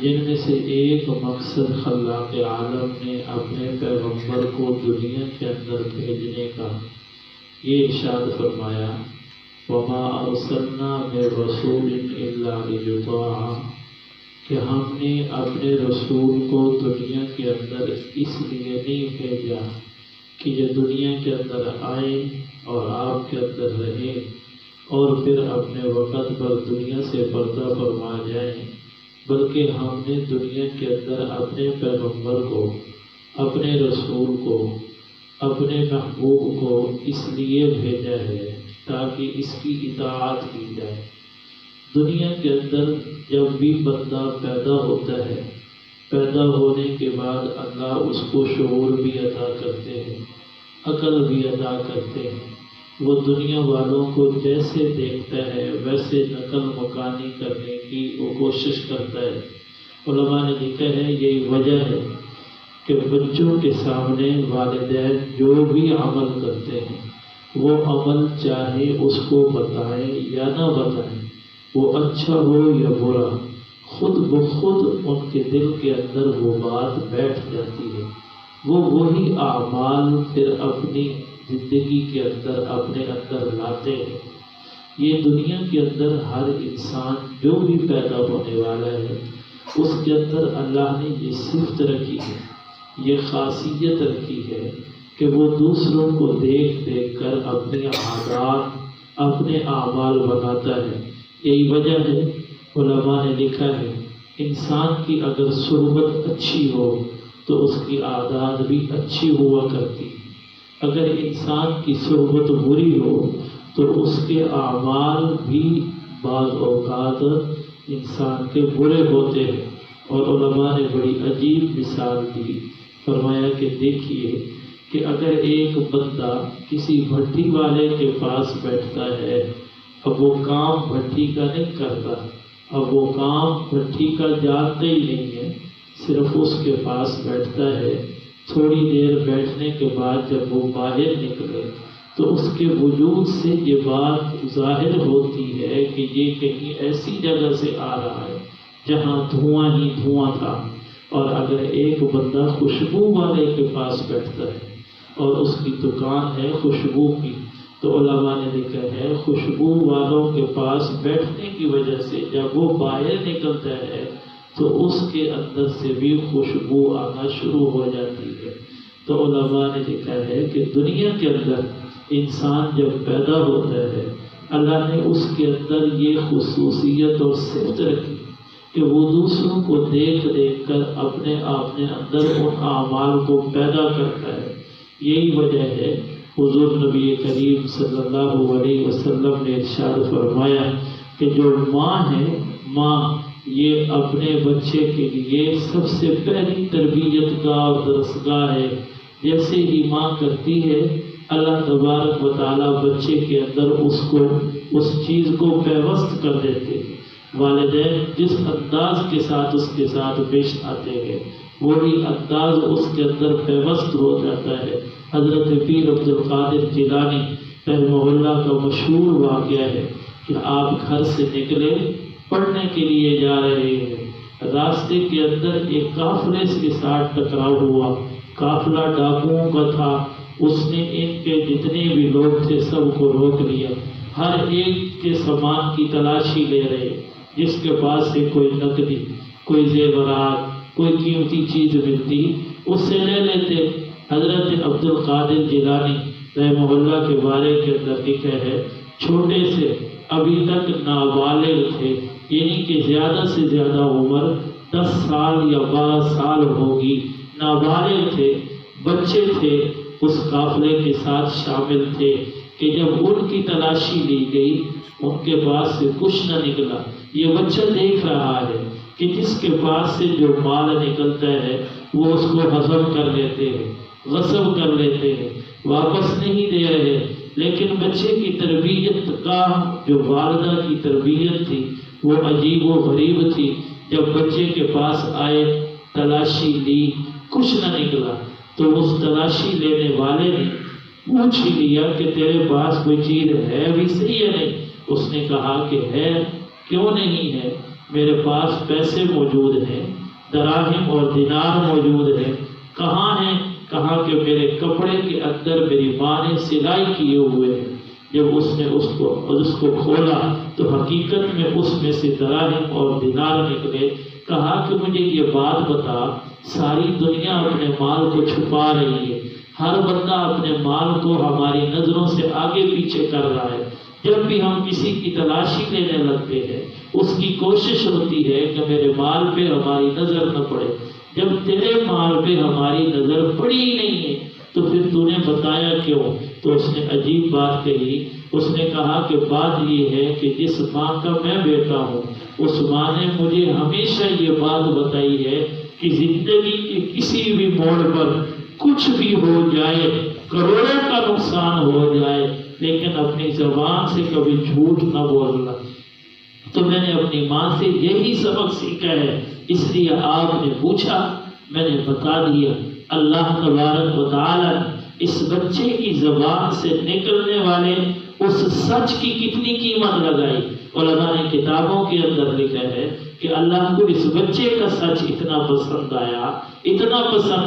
جن میں سے ایک مقصد خلاق عالم نے اپنے پیغمبر کو دنیا کے اندر بھیجنے کا، یہ ارشاد فرمایا وَمَا أَرْسَلْنَا مِن رَّسُولٍ إِلَّا لِيُطَاعَ، کہ ہم نے اپنے رسول کو دنیا کے اندر اس لیے نہیں بھیجا کہ یہ دنیا کے اندر آئے اور آپ کے اندر رہے اور پھر اپنے وقت پر دنیا سے پردہ فرما جائیں، بلکہ ہم نے دنیا کے اندر اپنے پیغمبر کو، اپنے رسول کو، اپنے محبوب کو اس لیے بھیجا ہے تاکہ اس کی اطاعت کی جائے۔ دنیا کے اندر جب بھی بندہ پیدا ہوتا ہے، پیدا ہونے کے بعد اللہ اس کو شعور بھی عطا کرتے ہیں، عقل بھی عطا کرتے ہیں۔ وہ دنیا والوں کو جیسے دیکھتا ہے ویسے نقل مکانی کرنے کی وہ کوشش کرتا ہے۔ علماء نے لکھا ہے یہی وجہ ہے کہ بچوں کے سامنے والدین جو بھی عمل کرتے ہیں وہ عمل چاہے اس کو بتائیں یا نہ بتائیں، وہ اچھا ہو یا برا، خود بخود ان کے دل کے اندر وہ بات بیٹھ جاتی ہے۔ وہ وہی اعمال پھر اپنی زندگی کے اندر اپنے اندر لاتے ہیں۔ یہ دنیا کے اندر ہر انسان جو بھی پیدا ہونے والا ہے اس کے اندر اللہ نے یہ صفت رکھی ہے، یہ خاصیت رکھی ہے کہ وہ دوسروں کو دیکھ دیکھ کر اپنے عادات، اپنے اعمال بناتا ہے۔ یہی وجہ ہے علماء نے لکھا ہے انسان کی اگر صحبت اچھی ہو تو اس کی عادات بھی اچھی ہوا کرتی، اگر انسان کی صحبت بری ہو تو اس کے اعمال بھی بعض اوقات انسان کے برے ہوتے ہیں۔ اور علماء نے بڑی عجیب مثال دی، فرمایا کہ دیکھیے کہ اگر ایک بندہ کسی بھٹی والے کے پاس بیٹھتا ہے، اب وہ کام بھٹی کا نہیں کرتا، اب وہ کام بھٹی کا جانتا ہی نہیں ہے، صرف اس کے پاس بیٹھتا ہے۔ تھوڑی دیر بیٹھنے کے بعد جب وہ باہر نکلے تو اس کے وجود سے یہ بات ظاہر ہوتی ہے کہ یہ کہیں ایسی جگہ سے آ رہا ہے جہاں دھواں ہی دھواں تھا۔ اور اگر ایک بندہ خوشبو والے کے پاس بیٹھتا ہے اور اس کی دکان ہے خوشبو کی، تو علماء نے لکھا ہے خوشبو والوں کے پاس بیٹھنے کی وجہ سے جب وہ باہر نکلتا ہے تو اس کے اندر سے بھی خوشبو آنا شروع ہو جاتی ہے۔ تو علماء نے لکھا ہے کہ دنیا کے اندر انسان جب پیدا ہوتا ہے اللہ نے اس کے اندر یہ خصوصیت اور صفت رکھی کہ وہ دوسروں کو دیکھ دیکھ کر اپنے اندر ان اعمال کو پیدا کرتا ہے۔ یہی وجہ ہے حضور نبی کریم صلی اللہ علیہ وسلم نے ارشاد فرمایا کہ جو ماں ہے، ماں یہ اپنے بچے کے لیے سب سے پہلی تربیت گاہ اور درسگاہ ہے۔ جیسے ہی ماں کرتی ہے اللہ تبارک و تعالیٰ بچے کے اندر اس چیز کو پیوست کر دیتے ہیں۔ والدین جس انداز کے ساتھ اس کے ساتھ پیش آتے ہیں وہی انداز اس کے اندر پیوست ہو جاتا ہے۔ حضرت پیر عبد القادر جیلانی رحمہ اللہ کا مشہور واقعہ ہے کہ آپ گھر سے نکلے، پڑھنے کے لیے جا رہے ہیں، راستے کے اندر ایک قافلے کے ساتھ ٹکراؤ ہوا، قافلہ ڈاکوؤں کا تھا، اس نے ان کے جتنے بھی لوگ تھے سب کو روک لیا، ہر ایک کے سامان کی تلاشی لے رہے، جس کے پاس سے کوئی نقدی، کوئی زیورات، کوئی قیمتی چیز ملتی اس سے لے لیتے۔ حضرت عبد القادر جیلانی رحمہ اللہ کے بارے کے اندر لکھا ہے چھوٹے سے ابھی تک نابالغ تھے، یعنی کہ زیادہ سے زیادہ عمر 10 سال یا 12 سال ہوگی، نابالغ تھے، بچے تھے، اس قافلے کے ساتھ شامل تھے کہ جب ان کی تلاشی لی گئی ان کے پاس سے کچھ نہ نکلا۔ یہ بچہ دیکھ رہا ہے کہ جس کے پاس سے جو مال نکلتا ہے وہ اس کو ہضم کر لیتے ہیں، غصب کر لیتے ہیں، واپس نہیں دے رہے، لیکن بچے کی تربیت کا جو والدہ کی تربیت تھی وہ عجیب و غریب تھی۔ جب بچے کے پاس آئے، تلاشی لی، کچھ نہ نکلا، تو اس تلاشی لینے والے نے پوچھ ہی لیا کہ تیرے پاس کوئی چیز ہے بھی صحیح ہے نہیں؟ اس نے کہا کہ ہے، کیوں نہیں ہے؟ میرے پاس پیسے موجود ہیں، دراہم اور دینار موجود ہیں، کہاں ہیں؟ کہا کہ میرے کپڑے کے اندر میری ماں نے سلائی کیے ہوئے ہیں۔ جب اس نے اس کو کھولا تو حقیقت میں اس میں سے دراہم اور دینار نکلے۔ کہا کہ مجھے یہ بات بتا، ساری دنیا اپنے مال کو چھپا رہی ہے، ہر بندہ اپنے مال کو ہماری نظروں سے آگے پیچھے کر رہا ہے، جب بھی ہم کسی کی تلاشی لینے لگتے ہیں اس کی کوشش ہوتی ہے کہ میرے مال پہ ہماری نظر نہ پڑے۔ جب تیرے مال پہ ہماری نظر پڑی ہی نہیں ہے تو پھر تو نے بتایا کیوں؟ تو اس نے عجیب بات کہی، اس نے کہا کہ بات یہ ہے کہ جس ماں کا میں بیٹا ہوں اس ماں نے مجھے ہمیشہ یہ بات بتائی ہے کہ زندگی کے کسی بھی موڑ پر کچھ بھی ہو جائے، کروڑوں کا نقصان ہو جائے، لیکن اپنی زبان سے کبھی جھوٹ نہ بولنا۔ تو میں نے اپنی ماں سے یہی سبق سیکھا ہے، اس لیے آپ نے پوچھا، میں نے بتا دیا۔ اللہ تبارک و تعالی اس بچے کی زبان سے نکلنے والے اس سچ کی کتنی قیمت لگائی۔ علماء نے کتابوں کے اندر لکھا ہے کہ اللہ کو اس بچے کا سچ اتنا پسند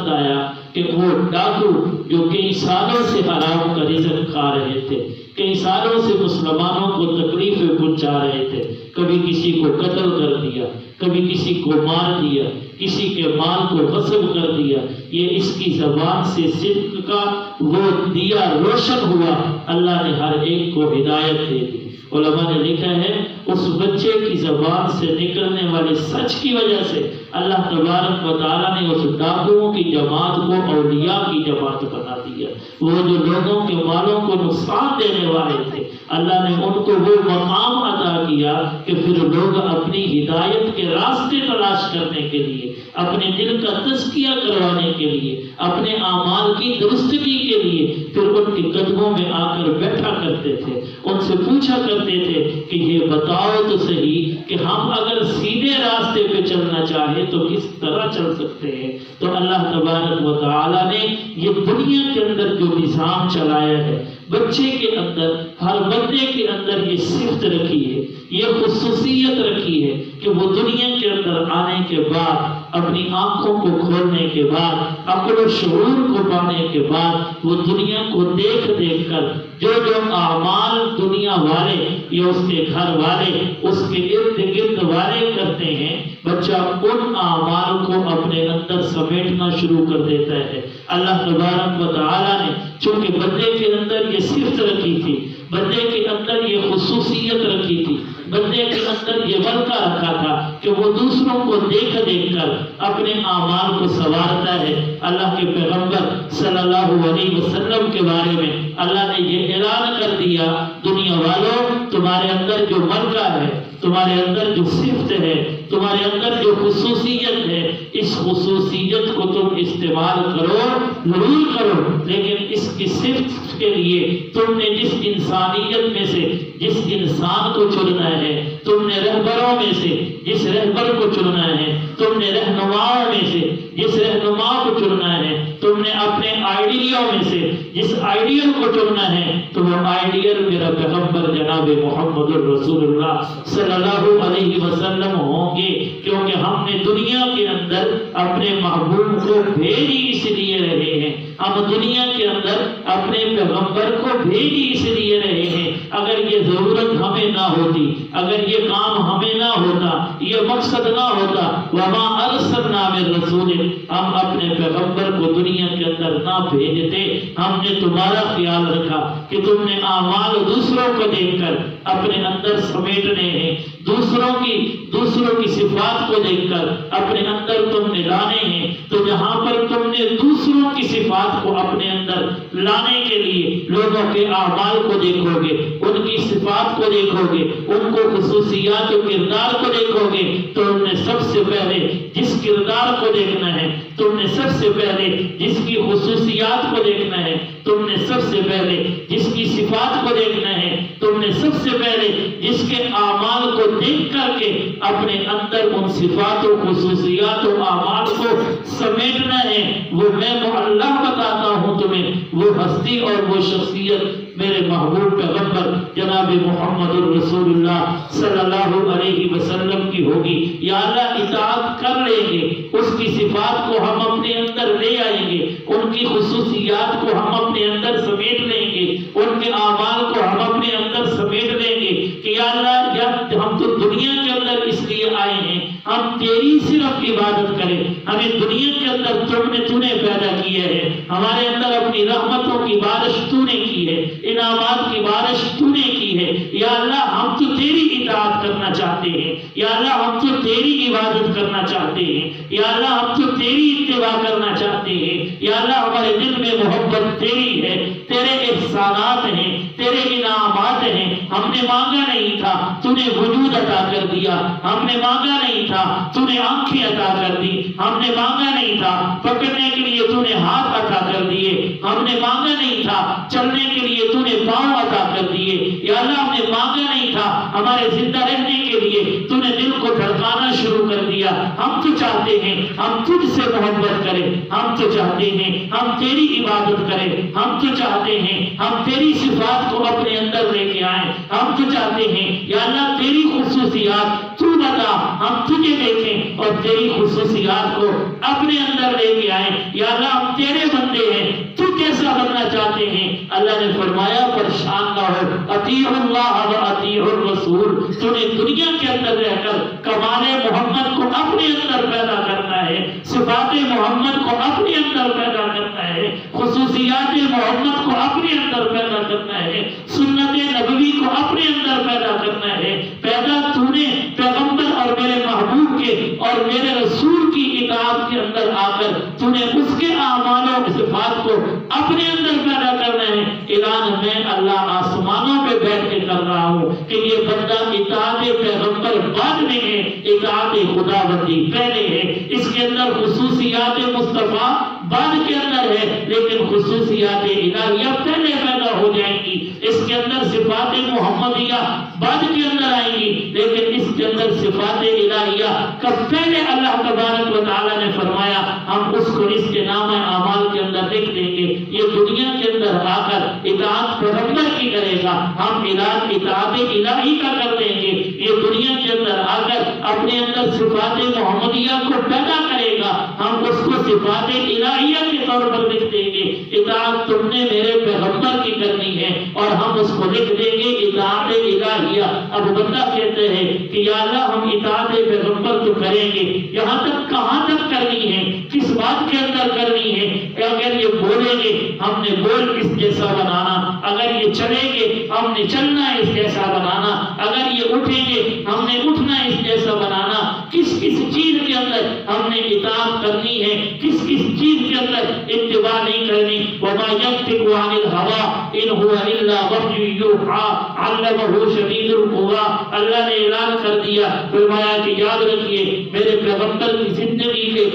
آیا کہ وہ ڈاکو جو کئی سالوں سے حرام کا رزق کھا رہے تھے، کئی سالوں سے مسلمانوں کو تکلیفیں پہنچا رہے تھے، کبھی کسی کو قتل کر دیا، کبھی کسی کو مار دیا، کسی کے مال کو غصب کر دیا، یہ اس کی زبان سے صدق کا وہ دیا روشن ہوا، اللہ نے ہر ایک کو ہدایت دے دی۔ علماء نے لکھا ہے اس بچے کی زبان سے نکلنے والے سچ کی وجہ سے اللہ تبارک و تعالیٰ نے اس ڈاکوؤں کی جماعت کو اولیاء کی جماعت بنا دیا۔ وہ جو لوگوں کے مالوں کو نقصان دینے والے تھے، اللہ نے ان کو وہ مقام عطا کیا کہ پھر لوگ اپنی ہدایت کے راستے تلاش کرنے کے لیے، اپنے دل کا تزکیہ کروانے کے لیے، اپنے اعمال کی درستگی کے لیے پھر ان کے قدموں میں آ کر بیٹھا کرتے تھے، ان سے پوچھا کرتے تھے کہ یہ بتاؤ تو صحیح کہ ہم اگر سیدھے راستے پہ چلنا چاہیں تو کس طرح چل سکتے ہیں؟ تو اللہ تبارک و تعالی نے یہ دنیا کے اندر جو نظام چلایا ہے، بچے کے اندر، ہر بندے کے اندر یہ صفت رکھی ہے، یہ خصوصیت رکھی ہے کہ وہ دنیا کے اندر آنے کے بعد، اپنی آنکھوں کو کھولنے کے بعد، عقل و شعور کو پانے کے بعد، وہ دنیا کو دیکھ دیکھ کر جو اعمال دنیا والے یا اس کے گھر والے، اس کے ارد گرد والے کرتے ہیں، بچہ ان اعمال کو اپنے اندر سمیٹنا شروع کر دیتا ہے۔ اللہ تبارک و تعالی نے چونکہ بندے کے اندر یہ صفت رکھی تھی، بندے کے اندر یہ خصوصیت رکھی تھی، بندے کے اندر یہ ورقہ رکھا تھا کہ وہ دوسروں کو دیکھ دیکھ کر اپنے اعمال کو سنوارتا ہے۔ اللہ کے پیغمبر صلی اللہ علیہ وسلم کے بارے میں اللہ نے یہ اعلان کر دیا، دنیا والوں، تمہارے اندر جو ورقہ ہے، تمہارے اندر جو صفت ہے، تمہارے اندر جو خصوصیت ہے، اس خصوصیت کو تم استعمال کرو، ضرور کرو، لیکن اس کی صفت کے لیے تم نے جس انسانیت میں سے جس انسان کو چننا ہے، تم نے رہبروں میں سے جس رہبر کو چننا ہے، تم نے رہنماؤں میں سے جس رہنما کو چننا ہے، تم نے اپنے آئیڈیوں میں سے جس آئیڈیل کو چننا ہے، تو وہ آئیڈیل میرا پیغمبر جناب محمد الرسول اللہ صلی اللہ علیہ وسلم ہوں گے، کیونکہ ہم نے دنیا کے اندر اپنے محبوب کو بھیج اس لیے رہے ہیں، ہم دنیا کے اندر اپنے پیغمبر کو بھیج اس لیے رہے ہیں۔ اگر یہ ضرورت ہمیں نہ ہوتی، اگر یہ کام ہمیں نہ ہوتا، یہ مقصد نہ ہوتا، وما ارسلنا من رسول، ہم اپنے پیغمبر کو دنیا کے اندر نہ بھیجتے۔ ہم نے تمہارا خیال رکھا کہ تم نے اعمال دوسروں کو دیکھ کر اپنے اندر سمیٹنے ہیں، دوسروں کی صفات کو دیکھ کر اپنے اندر تم نے لانے ہیں، تو جہاں پر تم نے دوسروں کی صفات کو اپنے اندر لانے کے لیے لوگوں کے اعمال کو دیکھو گے، ان کی صفات کو دیکھو گے، ان کو خصوصیات و کردار کو دیکھو گے، تو تم نے سب سے پہلے جس کردار کو دیکھنا ہے، تم نے سب سے پہلے جس کی خصوصیات کو دیکھنا ہے، تم نے سب سے پہلے جس کی صفات کو دیکھنا ہے، تم نے سب سے پہلے جس کے اعمال کو دیکھ کر کے اپنے اندر ان صفات و خصوصیات و اعمال کو سمیٹنا ہے۔ وہ میں اللہ بتاتا ہوں تمہیں، وہ ہستی اور وہ شخصیت میرے محبوب پیغمبر جناب محمد رسول اللہ صلی اللہ علیہ وسلم کی ہوگی۔ یا اللہ اطاعت کر لیں گے، اس کی صفات کو ہم اپنے اندر لے آئیں گے، ان کی خصوصیات کو ہم اپنے اندر سمیٹ لیں گے، ان کے اعمال کو ہم اپنے اندر سمیٹ لیں گے کہ یا اللہ یا ہم تو دنیا کے اندر اس لیے آئے ہیں ہم تیری صرف عبادت کریں، ہمیں دنیا کے اندر تو نے پیدا کیا ہے، ہمارے اندر اپنی رحمتوں کی بارش تو نے کی ہے، انعامات کی بارش تو نے کی ہے۔ یا اللہ ہم تو تیری اطاعت کرنا چاہتے ہیں، یا اللہ ہم تو تیری عبادت کرنا چاہتے ہیں، یا اللہ ہم تو تیری اتباع کرنا چاہتے ہیں، یا اللہ ہمارے دل میں محبت تیری ہے، تیرے احسانات ہیں، تیرے انعامات ہیں۔ ہم نے مانگا نہیں تھا تو نے وجود عطا کر دیا، ہم نے مانگا نہیں تھا تو نے آنکھیں عطا کر دی، ہم نے مانگا نہیں تھا پکڑنے کے لیے تو نے ہاتھ عطا کر دیے، ہم نے مانگا نہیں تھا چلنے کے لیے تو نے پاؤں عطا کر دیے۔ یا اللہ ہم نے مانگا نہیں تھا ہمارے زندہ رہنے کے لیے تو نے دل کو دھڑکانا شروع کر دیا۔ ہم تو چاہتے ہیں ہم تجھ سے محبت کریں، ہم تو چاہتے ہیں ہم تیری عبادت کریں، ہم تو چاہتے ہیں ہم تیری صفات کو اپنے اندر لے کے آئیں، ہم تو چاہتے ہیں یا اللہ تیری خصوصیات تو بتا، ہم تجھے دیکھیں اور تیری خصوصیات کو اپنے اندر لے کے آئیں۔ یا اللہ ہم تیرے بندے ہیں، تو کیسا بننا چاہتے ہیں؟ اللہ نے فرمایا پریشان نہ ہو، اطیع اللہ و اطیع الرسول۔ تو نے دنیا کے اندر رہ کر کمال محمد کو اپنے اندر پیدا کرنا ہے، صفات محمد کو اپنے اندر پیدا کرنا ہے، خصوصیات محمد کو اپنے اندر پیدا کرنا ہے، سنت نبوی کو اپنے اندر پیدا کرنا ہے۔ پیدا تو نے پیغمبر اور میرے محبوب کے اور میرے رسول کی اطاعت کے اندر آ کر تو نے اس کے اعمال و صفات کو اپنے اندر پیدا کرنا ہے۔ اعلان میں اللہ آسمانوں پہ بیٹھ کے کر رہا ہوں کہ یہ بندہ اطاعت پیغمبر بعد میں ہے، اطاعت خداوندی پہلے ہے۔ اس کے اندر خصوصیات مصطفیٰ بعد کے اندر ہے، لیکن خصوصیات الہیہ پہلے پیدا ہو جائیں گی۔ اس کے اندر صفات محمدیہ بعد کے اندر آئیں گی، لیکن اس کے اندر صفات الہیہ کا پہلے اللہ تبارک و تعالیٰ نے فرمایا ہم اس کو اس کے نام اعمال کے اندر لکھ دیں گے۔ یہ دنیا کے اندر آ کر اطاعت پیغمبر کی کرے گا، ہم اطاعت الہی کا کر دیں گے۔ یہ دنیا کے اندر آ کر اپنے اندر صفات محمدیہ کو پیدا کرے گا، ہم اس کو صفات الہیہ کے طور پر لکھ دیں گے۔ اطاعت تم نے میرے پیغمبر کی کرنی ہے اور ہم اس کو لکھ دیں گے اطاعت الہیہ۔ اب بندہ کہتے ہیں کہ یا اللہ ہم اطاعت پیغمبر تو کریں گے، یہاں تک کہاں تک کرنی ہے، کس بات کے اندر کرنی ہے؟ اگر یہ بولیں گے ہم نے بول اس جیسا بنانا، اگر یہ چلیں گے ہم نے چلنا اس جیسا بنانا، اگر یہ اٹھیں گے ہم نے اٹھنا اس جیسا بنانا۔ کس کس چیز کے اندر ہم نے اطاعت کرنی ہے، کس کس چیز کے اندر اتباع نہیں کرنی؟ وما ينطق عن الهوى ان هو الا وحی یوحی علمہ شدید القوی۔ اللہ نے اعلان کر دیا، فرمایا کہ یاد رکھیے میرے پیغمبر کی زندگی کے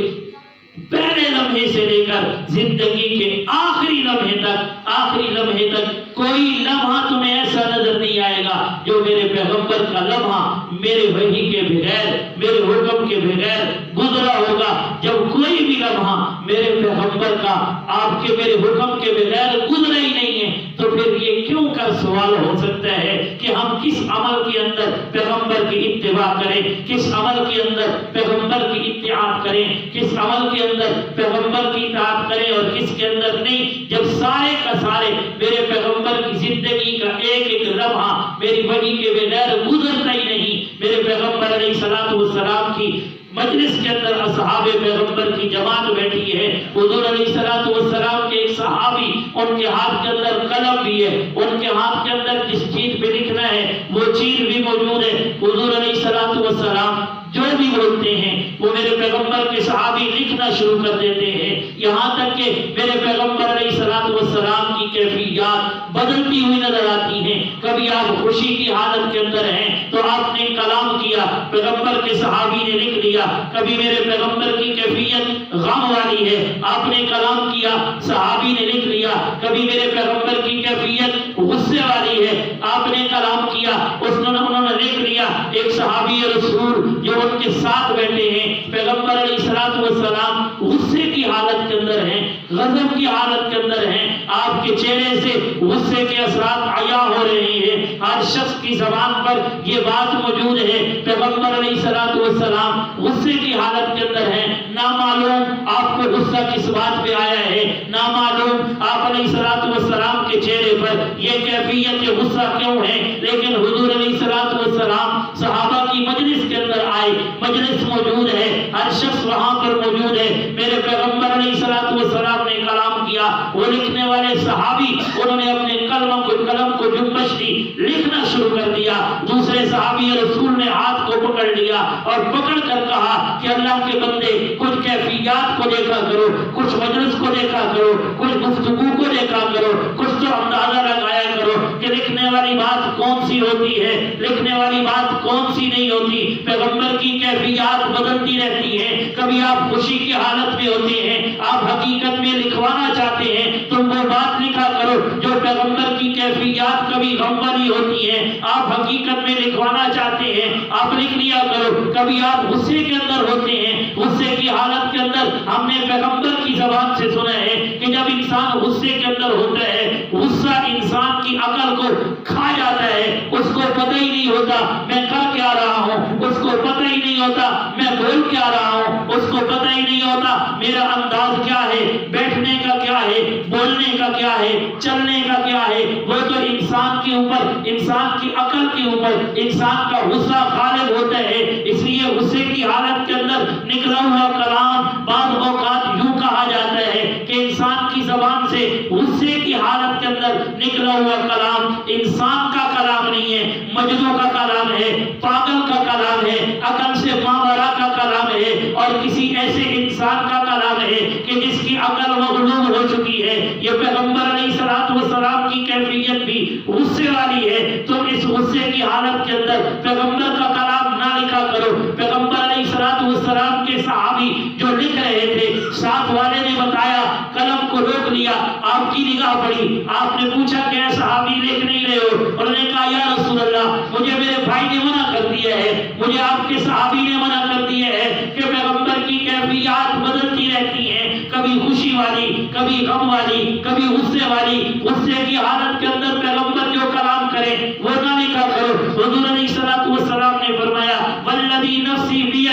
پہلے لمحے سے لے کر زندگی کے آخری لمحے تک کوئی لمحہ تمہیں ایسا نظر نہیں آئے گا جو میرے پیغمبر کا لمحہ میرے وحی کے بغیر، میرے حکم کے بغیر گزرا ہوگا۔ جب کوئی بھی لمحہ میرے پیغمبر کا آپ کے میرے حکم کے بغیر گزرا ہی نہیں ہے تو پھر یہ کیوں کا سوال ہو سکتا ہے کہ ہم کس عمل کے اندر پیغمبر کی اتباع کریں، کس عمل کے اندر پیغمبر کی اطاعت کریں، کس عمل کے اندر پیغمبر کی اطاعت کریں اور کس کے اندر نہیں، جب سارے کا سارے میرے پیغمبر کی زندگی کا ایک ایک لمحہ میری وحی کے بغیر گزرتا ہی نہیں۔ میرے پیغمبر علیہ الصلوۃ والسلام کی مجلس کے اندر اصحاب پیغمبر کی جماعت بیٹھی ہے، حضور علیہ الصلوۃ والسلام کے ایک صحابی، ان کے ہاتھ کے اندر قلم بھی ہے، ان کے ہاتھ کے اندر جس چیز پہ لکھنا ہے وہ چیز بھی موجود ہے۔ حضور علیہ الصلوۃ والسلام جو بھی بولتے ہیں وہ میرے پیغمبر کے صحابی لکھنا شروع کر دیتے ہیں، یہاں تک کہ میرے پیغمبر علیہ الصلوۃ والسلام کی کیفیات بدلتی ہوئی نظر آتی ہیں۔ کبھی آپ خوشی کی حالت کے اندر ہیں تو آپ نے کلام کیا، پیغمبر کے صحابی نے لکھ لیا۔ کبھی میرے پیغمبر کی کیفیت غم والی ہے، آپ نے کلام کیا، صحابی نے لکھ لیا۔ کبھی میرے پیغمبر کی کیفیت غصے والی ہے، آپ نے کلام کیا، انہوں نے لکھ لیا۔ ایک صحابی رسول جو ان کے ساتھ بیٹھے ہیں، پیغمبر علیہ الصلوۃ والسلام غصے کی حالت کے اندر ہیں، غضب کی حالت کے اندر ہیں، آپ کے چہرے سے غصے کے اثرات عیاں ہو رہے ہیں، ہر شخص کی زبان پر یہ بات موجود ہے، پیغمبر علیہ الصلوۃ والسلام غصے کی حالت کے اندر ہیں، نامعلوم آپ کو غصہ کس بات پہ آیا ہے، نامعلوم آپ علیہ الصلوۃ والسلام کے چہرے پر یہ کیفیت غصہ کیوں ہے، لیکن حضور علیہ الصلوۃ والسلام صحابہ کی مجلس کے اندر آئے، مجلس موجود ہے، ہر شخص وہاں پر موجود ہے، میرے پیغمبر علیہ الصلوۃ والسلام نے کلام کیا، وہ لکھنے والے صحابی انہوں نے اپنے قلم کو جنبش دی، لکھنا شروع کر دیا، دوسرے صحابی رسول نے ہاتھ کو پکڑ لیا اور پکڑ کر کہا کہ اللہ کے بندے کچھ کیفیات کو دیکھا کرو، کچھ مجلس کو دیکھا کرو، کچھ گفتگو کو دیکھا کرو، کچھ تو اندازہ لگایا کرو کہ لکھنے والی بات کون سی ہوتی ہے، لکھنے والی بات کون سی نہیں ہوتی۔ پیغمبر کی کیفیات بدلتی رہتی ہیں، کبھی آپ خوشی کی حالت میں ہوتے ہیں، آپ حقیقت میں لکھوانا چاہتے ہیں، تم وہ بات لکھا کرو جو پیغمبر کی کیفیات کبھی غم والی ہوتی ہیں، آپ حقیقت میں لکھوانا چاہتے ہیں، آپ لکھ لیا کرو۔ کبھی آپ غصے کے اندر ہوتے ہیں، غصے کی حالت کے اندر ہم نے پیغمبر کی زبان سے سنا ہے کہ جب انسان غصے کے اندر ہوتا ہے، غصہ انسان کی عقل کو کھا جاتا ہے، اس کو پتہ ہی نہیں ہوتا میں کر کیا رہا ہوں، اس کو پتہ ہی نہیں ہوتا میں بول کیا رہا ہوں، اس کو پتہ ہی نہیں ہوتا میرا انداز کیا ہے، بیٹھنے کا کیا ہے، بولنے کا کیا ہے، چلنے کا کیا ہے۔ وہ تو انسان کے اوپر، انسان کی عقل کے اوپر انسان کا غصہ غالب ہوتا ہے، اس لیے غصے کی حالت کے اندر نکلا ہوا کلام بعض اوقات یوں کہا جاتا ہے کہ انسان کی زبان سے غصے کی حالت کے اندر نکلا ہوا کلام انسان کا کلام نہیں ہے، مجنوں کا کلام ہے، پاگل کا کلام ہے، عقل سے ماورا کا کلام ہے، اور کسی ایسے انسان کا کلام ہے کہ جس کی عقل مغلوب ہو چکی ہے۔ یہ پیغمبر علیہ الصلوۃ والسلام کی کیفیت بھی غصے والی ہے، تو اس غصے کی حالت کے اندر پیغمبر کا کلام نہ لکھا کرو۔ پیغمبر علیہ الصلوۃ والسلام کے صحابی جو لکھ رہے تھے، ساتھ والے نے بتایا، قلم کو روک لیا، آپ کی نگاہ پڑی، آپ نے پوچھا کہ اے صحابی لکھ نہیں رہے ہو؟ انہوں نے کہا یا رسول اللہ مجھے میرے بھائی نے منع کر دیا ہے، مجھے آپ کے صحابی نے منع کر دیا ہے کہ پیغمبر کی کیفیات بدلتی رہتی ہیں، کبھی خوشی والی، کبھی غم والی، کبھی غصے والی، غصے کی حالت کے اندر پیغمبر جو کلام کرے وہ نہ لکھا کرو۔ حضور علیہ الصلوۃ والسلام نے فرمایا والذی نفسی بیدہ،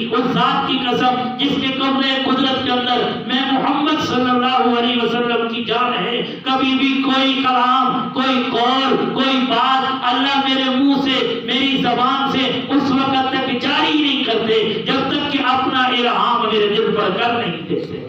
اس ذات کی قسم جس کے قبضے قدرت کے اندر میں محمد صلی اللہ علیہ وسلم کی جان ہے، کبھی بھی کوئی کلام، کوئی قول، کوئی بات اللہ میرے منہ سے، میری زبان سے اس وقت تک جاری نہیں کرتے جب تک کہ اپنا الہام میرے دل پر کر نہیں دیتے۔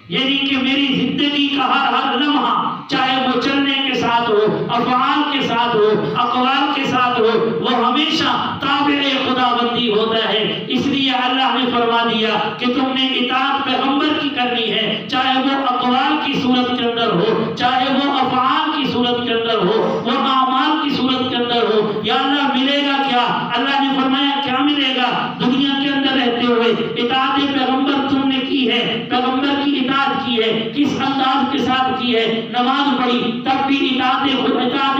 یعنی کہ میری زندگی کا ہر لمحہ، چاہے وہ چلنے کے ساتھ ہو، افعال کے ساتھ ہو، اقوال کے ساتھ ہو، وہ ہمیشہ تابع خدا بندی ہوتا ہے۔ اس لیے اللہ نے فرما دیا کہ تم نے اطاعت پیغمبر کی کرنی ہے، چاہے وہ اقوال کی صورت کے اندر ہو، چاہے وہ افعال کی صورت کے اندر ہو، وہ اعمال کی صورت کے اندر ہو۔ یا اللہ ملے گا کیا؟ اللہ نے فرمایا کیا ملے گا؟ دنیا کے اندر رہتے ہوئے اطاعت پیغمبر تم نے کی ہے، پیغمبر کی اطاعت کی ہے، کس انداز کے ساتھ کی ہے؟ نماز پڑھی تب بھی اطاعت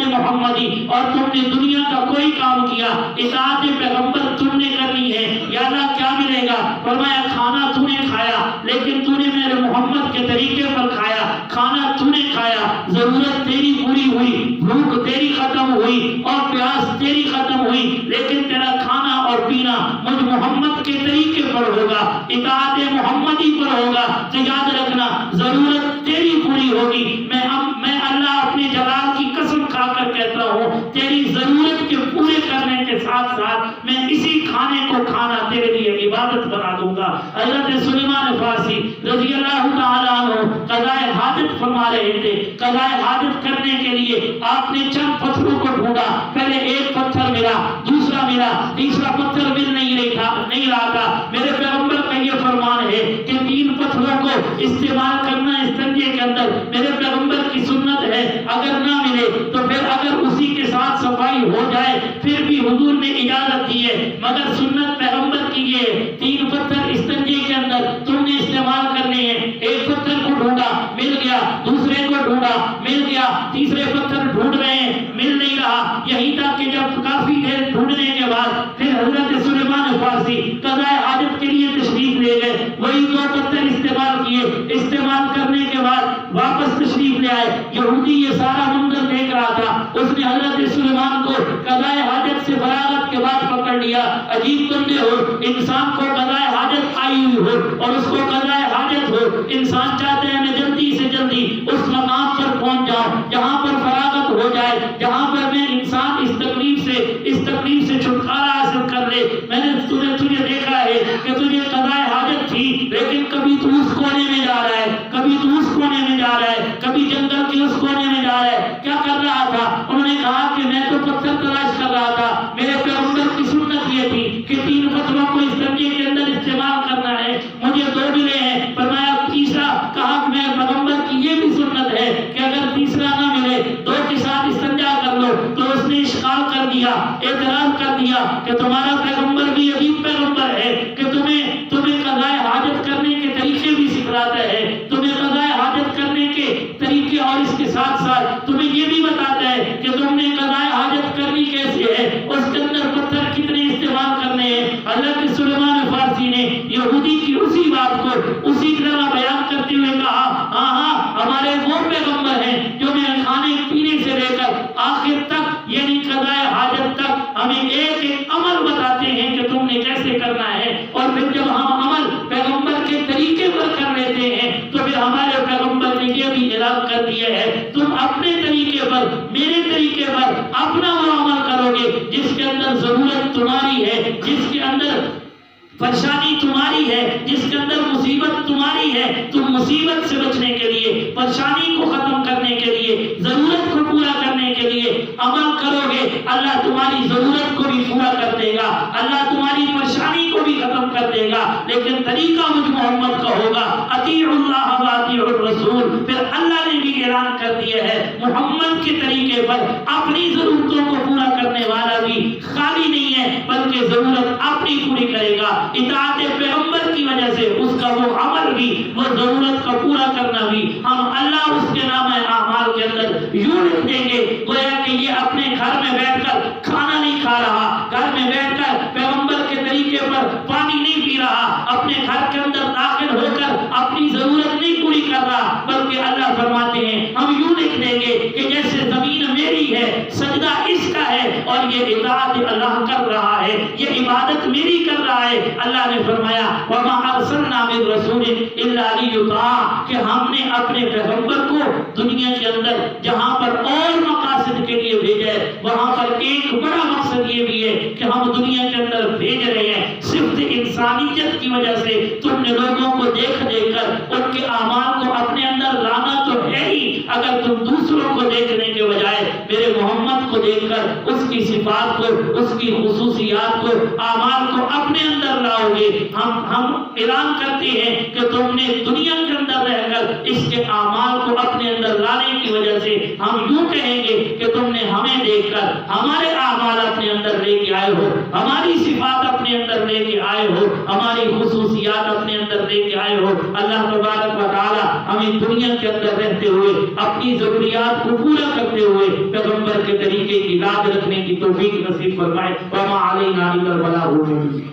محمدی، اور تم نے دنیا کا کوئی کام کیا اطاعت پیغمبر تم نے کرنی ہے۔ یا اللہ کیا ملے گا؟ فرمایا کھانا تو نے کھایا لیکن تو نے میرے محمد کے طریقے پر کھایا، کھانا تو نے کھایا، ضرورت تیری پوری ہوئی، بھوک تیری ختم ہوئی اور پیاس تیری ختم ہوئی، لیکن تیرا کھانا اور پینا مجھ محمد کے طریقے پر ہوگا، اطاعت محمدی پر ہوگا۔ تو یاد رکھنا ضرورت تیری پوری ہوگی۔ میں اللہ اپنے جلال کی قسم کھا کر کہتا ہوں تیری ضرورت کے پورے کرنے کے ساتھ ساتھ میں اسی کھانے کو کھانا تیرے لیے عبادت بنا دوں گا۔ حضرت سلیمان فارسی رضی اللہ تعالیٰ عنہ قضائے حاجت فرما رہے تھے، قضائے حاجت کرنے کے لیے آپ نے چند پتھروں کو ڈھونڈا، پہلے ایک پتھر ملا، دوسرا ملا، تیسرا پتھر مل نہیں رہا تھا۔ میرے پیغمبر کا یہ فرمان ہے کہ 3 پتھروں کو استعمال کرنا استنجے کے اندر میرے پیغمبر کی سنت ہے، اگر نہ ملے تو پھر اگر اسی کے ساتھ صفائی ہو جائے پھر بھی حضور نے اجازت دی ہے، مگر سنت پیغمبر کی یہ 3 پتھر استنجے کے اندر تم نے استعمال کرنے ہیں۔ ایک پتھر کو ڈھونڈا مل گیا، دوسرے کو ڈھونڈا مل گیا، تیسرے پتھر ڈھونڈ رہے ہیں مل نہیں رہا، یہی تک کہ جب کافی دیر ڈھونڈنے کے بعد پھر حضرت سلیمان فارسی قضائے حاجت کے لیے تشریف لے گئے، وہی 2 پتھر استعمال کیے، استعمال کرنے کے بعد واپس تشریف لے آئے، یہودی یہ سارا منظر دیکھ رہا تھا، اس نے حضرت سلیمان کو قضائے حاجت سے فراغت کے بعد پکڑ لیا۔ عجیب بندے ہو، انسان کو قضائے حاجت آئی ہوئی ہو اور اس کو قضائے حاجت ہو، انسان چاہتے ہیں میں جلدی سے جلدی اس مقام پر پہنچ جاؤں جہاں پر فراغت ہو جائے، جہاں پر میں انسان اس تکلیف سے چھٹکارا حاصل کر لے۔ میں نے تجھے دیکھا ہے کہ تجھے قضائے حاجت تھی، لیکن کبھی تو اس کونے میں جا رہا ہے، کبھی تو اس کونے میں جا رہا ہے، کبھی جنگل کے اس کونے میں جا رہا ہے، کیا کر رہا تھا؟ انہوں نے کہا کہ میں تو پتھر تلاش کر رہا تھا، میرے پیغمبر کی سنت یہ تھی کہ 3 پتھروں کو اس درجے کے اندر استعمال کرنا ہے، مجھے 2 ملے ہیں، فرمایا تیسرا، کہا کہ میں پیغمبر کی یہ بھی سنت ہے کہ اگر تیسرا نہ ملے 2 کے ساتھ استنجا کر لو۔ تو اس نے اشکال کر دیا، اعتراض کر دیا کہ تمہارا پیغمبر بھی عجیب پیغمبر ہے کہ تمہیں قضائے حاجت کرنے کے طریقے بھی سکھلاتا ہے، تمہیں قضائے حاجت کرنے کے طریقے اور اس کے ساتھ ساتھ تمہیں یہ بھی بتاتا ہے کہ تم نے قضائے حاجت کرنی کیسے ہے، اس کے اندر پتھر کتنے استعمال کرنے ہیں۔ حضرت سلیمان فارسی نے یہودی کی اسی بات کو اسی طرح بیان کرتے ہوئے کہا، ہاں ہمارے وہ پیغمبر ہیں جو میں کھانے پینے سے لے کر آخر تک یعنی قضائے حاجت تک ہمیں ایک ایک عمل بتاتے ہیں کہ تم نے کیسے کرنا ہے، اور پھر جب ہم عمل پیغمبر کے طریقے پر کر لیتے ہیں تو پھر ہمارے پیغمبر نے یہ بھی اعلان کر دیا ہے تم اپنے طریقے پر میرے طریقے پر اپنا وہ عمل کرو گے جس کے اندر ضرورت تمہاری ہے، جس کے اندر پریشانی تمہاری ہے، جس کے اندر مصیبت تمہاری ہے۔ تم مصیبت سے بچنے کے لیے، پریشانی کو ختم کرنے کے لیے، ضرورت کو پورا کرنے کے لیے عمل کرو گے، اللہ تمہاری ضرورت کو بھی پورا کر دے گا، اللہ تمہاری پریشانی کو بھی ختم کر دے گا، لیکن طریقہ مجھ محمد کا ہوگا، اطیعوا اللہ و اطیعوا الرسول۔ پھر اللہ نے بھی اعلان کر دیا ہے محمد کے طریقے پر اپنی ضرورتوں کو پورا کرنے والا بھی خالی نہیں ہے بلکہ ضرورت اپنی پوری کرے گا۔ اطاعت پیغمبر کی وجہ سے اس کا وہ عمل بھی، وہ ضرورت کا پورا کرنا بھی ہم اللہ اس کے نام اعمال کے اندر یوں لکھ دیں گے گویا کہ یہ اپنے گھر میں بیٹھ کر کھانا نہیں کھا رہا، گھر میں بیٹھ کر پیغمبر کے طریقے پر پانی نہیں پی رہا، اپنے گھر کے اندر داخل ہو کر اپنی ضرورت نہیں پوری کر رہا، بلکہ اللہ فرماتے ہیں ہم یوں لکھ دیں گے کہ جیسے زمین میری ہے، سجدہ اس کا ہے اور یہ اطاعت اللہ کر رہا ہے، یہ عبادت میری کر رہا ہے۔ اللہ نے فرمایا وَمَا أَرْسَلْنَا مِن رَسُولٍ إِلَّا لِيُطَاعَ، کہ ہم نے اپنے پیغمبر کو دنیا کے اندر جہاں پر اور مقاصد کے لیے بھیجا ہے وہاں پر ایک بڑا مقصد یہ بھی ہے کہ ہم دنیا کے اندر بھیج رہے ہیں صرف انسانیت کی وجہ سے۔ تم نے لوگوں کو دیکھ کر ان کے اعمال کو اپنے اندر لانا تو ہے ہی، اگر تم دوسروں کو دیکھنے کے بجائے میرے محمد کو دیکھ کر اس کی صفات کو، اس کی خصوصیات کو، اعمال کو اپنے اندر لاؤ گے، ہم اعلان کرتے ہیں کہ تم نے دنیا کے اندر رہ کر اس کے اعمال کو اپنے اندر لانے کی وجہ سے ہم یوں کہیں گے کہ تم نے ہمیں دیکھ کر ہمارے اعمال اپنے اندر لے کے آئے ہو، ہماری صفات اپنے اندر لے کے آئے ہو، ہماری خصوصیات اپنے اندر لے کے آئے ہو۔ اللہ تبارک و تعالی ہمیں دنیا کے اندر رہتے ہوئے اپنی ضروریات کو پورا کرتے ہوئے پیغمبر کے طریقے کی یاد رکھنے کی توفیق نصیب فرمائے۔ وما علینا الا البلاغ المبین۔